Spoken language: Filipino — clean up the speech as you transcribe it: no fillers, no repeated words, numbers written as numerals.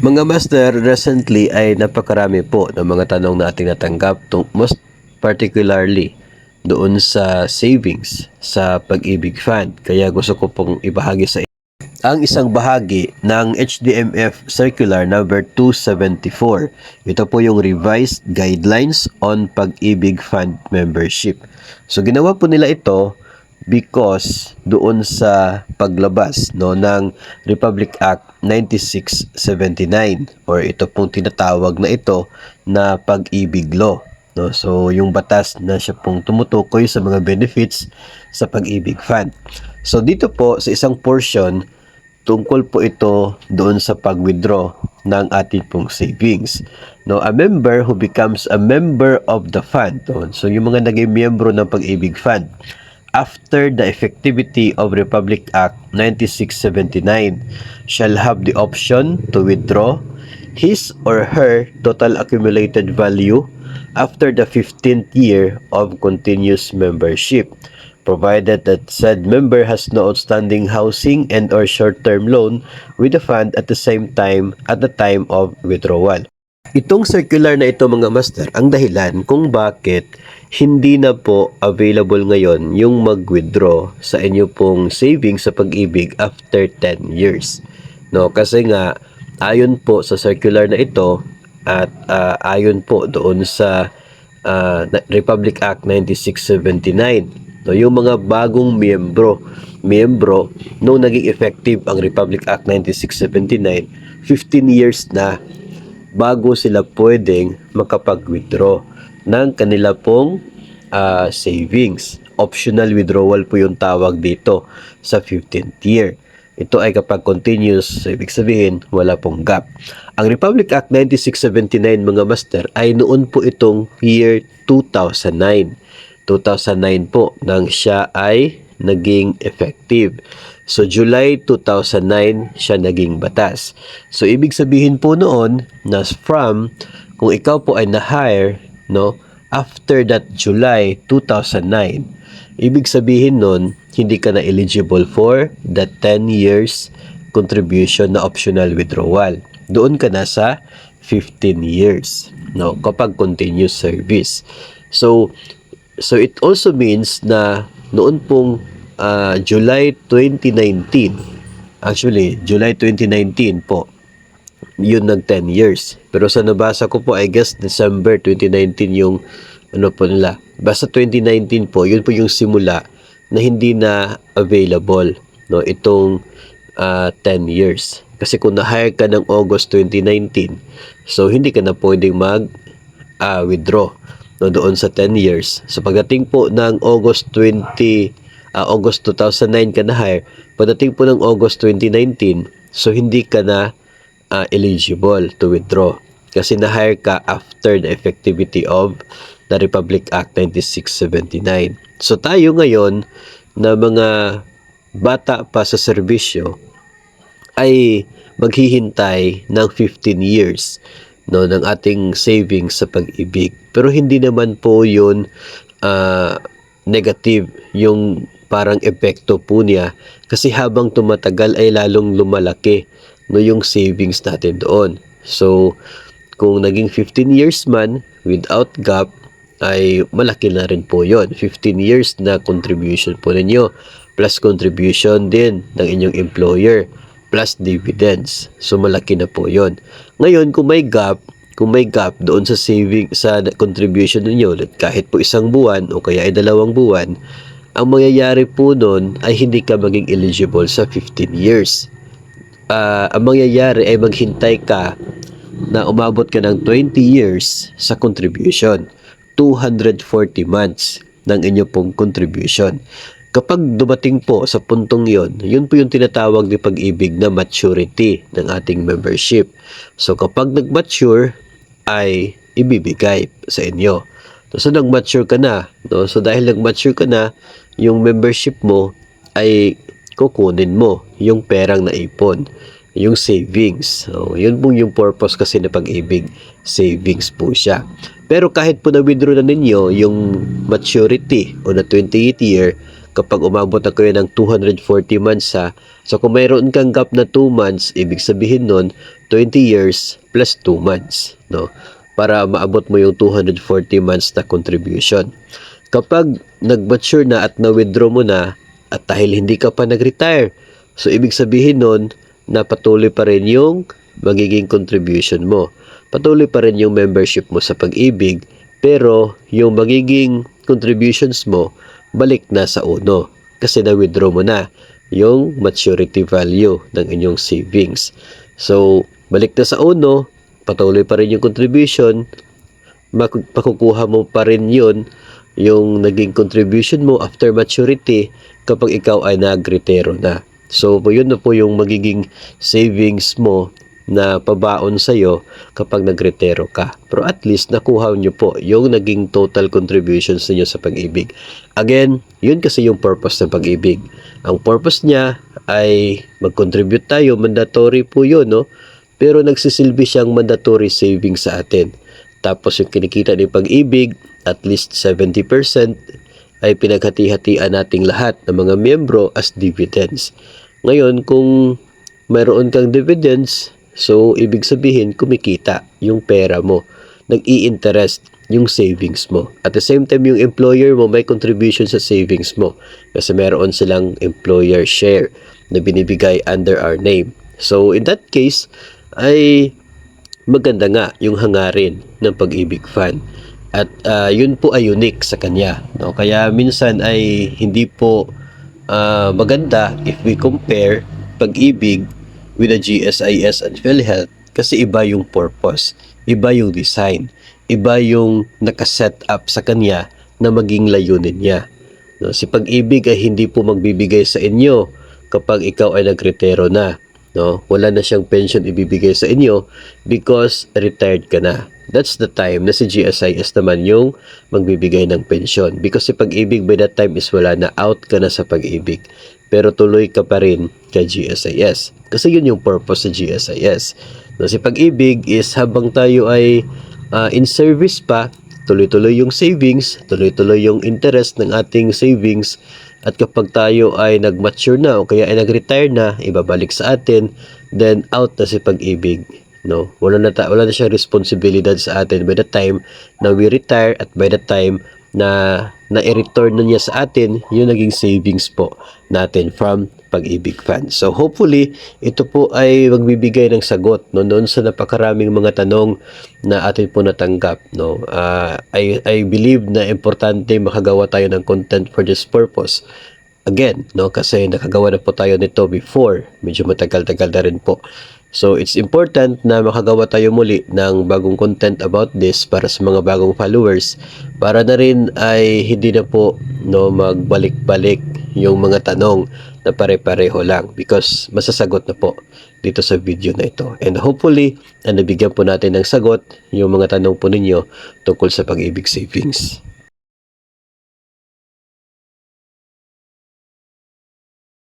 Mga master, recently ay napakarami po ng mga tanong na ating natanggap, most particularly doon sa savings sa Pag-ibig Fund. Kaya gusto ko pong ibahagi sa inyo ang isang bahagi ng HDMF Circular number 274. Ito po yung revised guidelines on Pag-ibig Fund membership. So ginawa po nila ito because doon sa paglabas ng Republic Act 9679 or ito pong tinatawag na ito na Pag-ibig Law. So yung batas na siya pong tumutukoy sa mga benefits sa Pag-ibig Fund. So dito po sa isang portion, tungkol po ito doon sa pag-withdraw ng ating pong savings. A member who becomes a member of the fund. So yung mga naging miyembro ng Pag-ibig Fund after the effectivity of Republic Act 9679 shall have the option to withdraw his or her total accumulated value after the 15th year of continuous membership, provided that said member has no outstanding housing and or short-term loan with the fund at the same time at the time of withdrawal. Itong circular na ito mga master, ang dahilan kung bakit hindi na po available ngayon yung mag-withdraw sa inyo pong savings sa Pag-ibig after 10 years. Kasi nga, ayon po sa circular na ito at ayon po doon sa Republic Act 9679, yung mga bagong miyembro nung naging effective ang Republic Act 9679, 15 years na bago sila pwedeng makapag-withdraw ng kanila pong savings. Optional withdrawal po yung tawag dito sa 15th year. Ito ay kapag continuous, so ibig sabihin wala pong gap. Ang Republic Act 9679 mga master ay noon po itong year 2009. 2009 po nang siya ay naging effective. So July 2009 siya naging batas. So ibig sabihin po noon na from kung ikaw po ay na-hire after that July 2009, ibig sabihin noon hindi ka na eligible for the 10 years contribution na optional withdrawal. Doon ka na sa 15 years kapag continuous service. So it also means na noon pong July 2019, actually July 2019 po, yun nag 10 years. Pero sa nabasa ko po, I guess December 2019 yung po nila. Basta 2019 po, yun po yung simula na hindi na available itong 10 years. Kasi kung na-hire ka ng August 2019, so hindi ka na pwedeng mag-withdraw doon sa 10 years. So pagdating po ng August 2009 ka na-hire, pagdating po ng August 2019, so hindi ka na eligible to withdraw kasi na-hire ka after the effectivity of the Republic Act 9679. So tayo ngayon na mga bata pa sa serbisyo ay maghihintay ng 15 years ng ating savings sa Pag-ibig. Pero hindi naman po yun negative yung parang epekto po niya kasi habang tumatagal ay lalong lumalaki yung savings natin doon. So kung naging 15 years man without gap ay malaki na rin po yon. 15 years na contribution po ninyo plus contribution din ng inyong employer plus dividends. So malaki na po yon. Ngayon kung may gap doon sa saving sa contribution ninyo kahit po isang buwan o kaya ay 2 buwan, ang mangyayari po doon ay hindi ka maging eligible sa 15 years. Ang mangyayari ay maghintay ka na umabot ka ng 20 years sa contribution. 240 months ng inyo pong contribution. Kapag dumating po sa puntong yon, yun po yung tinatawag ni Pag-ibig na maturity ng ating membership. So kapag nag-mature ay ibibigay sa inyo. So nag-mature ka na. So dahil nag-mature ka na, yung membership mo ay kukunin mo yung perang naipon, yung savings. So yun po yung purpose kasi na Pag-ibig. Savings po siya. Pero kahit po na-withdraw na ninyo yung maturity o na 28th year, kapag umabot na kayo ng 240 months so kung mayroon kang gap na 2 months, ibig sabihin nun, 20 years plus 2 months, no? Para maabot mo yung 240 months na contribution. Kapag nag-mature na at na-withdraw mo na at dahil hindi ka pa nag-retire, so ibig sabihin nun na patuloy pa rin yung magiging contribution mo. Patuloy pa rin yung membership mo sa Pag-ibig, pero yung magiging contributions mo balik na sa uno kasi na-withdraw mo na yung maturity value ng inyong savings. So, balik na sa uno, patuloy pa rin yung contribution, makukuha mo pa rin yun, yung naging contribution mo after maturity kapag ikaw ay nag-retiro na. So, yun na po yung magiging savings mo na pabaon sa'yo kapag nagretiro ka. Pero at least nakuha nyo po yung naging total contributions niyo sa Pag-ibig. Again, yun kasi yung purpose ng Pag-ibig. Ang purpose niya ay mag-contribute tayo, mandatory po yun, no? Pero nagsisilbi siyang mandatory savings sa atin. Tapos yung kinikita ng Pag-ibig, at least 70% ay pinaghati-hatian nating lahat ng mga miyembro as dividends. Ngayon, kung mayroon kang dividends, so ibig sabihin kumikita yung pera mo, nag-i-interest yung savings mo. At the same time, yung employer mo may contribution sa savings mo kasi meron silang employer share na binibigay under our name. So in that case, ay maganda nga yung hangarin ng Pag-ibig Fund. At yun po ay unique sa kanya, no? Kaya minsan ay hindi po maganda if we compare Pag-ibig with the GSIS and PhilHealth kasi iba yung purpose, iba yung design, iba yung nakaset up sa kanya na maging layunin niya. No? Si Pag-ibig ay hindi po magbibigay sa inyo kapag ikaw ay nagretiro na. No? Wala na siyang pension ibibigay sa inyo because retired ka na. That's the time na si GSIS naman yung magbibigay ng pensyon. Because si Pag-ibig by that time is wala na, out ka na sa Pag-ibig. Pero tuloy ka pa rin kay GSIS. Kasi yun yung purpose sa GSIS. No, si Pag-ibig is habang tayo ay in service pa, tuloy-tuloy yung savings, tuloy-tuloy yung interest ng ating savings. At kapag tayo ay nag-mature na o kaya ay nag-retire na, ibabalik sa atin, then out na si Pag-ibig. No, wala na siyang responsibilidad sa atin by the time na we retire at by the time na i-return na niya sa atin yung naging savings po natin from Pag-ibig Fund. So hopefully ito po ay magbibigay ng sagot, no, doon sa napakaraming mga tanong na atin po natanggap, no. I believe na importante makagawa tayo ng content for this purpose. Again, no, kasi nakagawa na po tayo nito before, medyo matagal-tagal na rin po. So, it's important na makagawa tayo muli ng bagong content about this para sa mga bagong followers para na rin ay hindi na po, no, magbalik-balik yung mga tanong na pare-pareho lang because masasagot na po dito sa video na ito. And hopefully, nabigyan po natin ng sagot yung mga tanong po ninyo tungkol sa Pag-ibig Savings.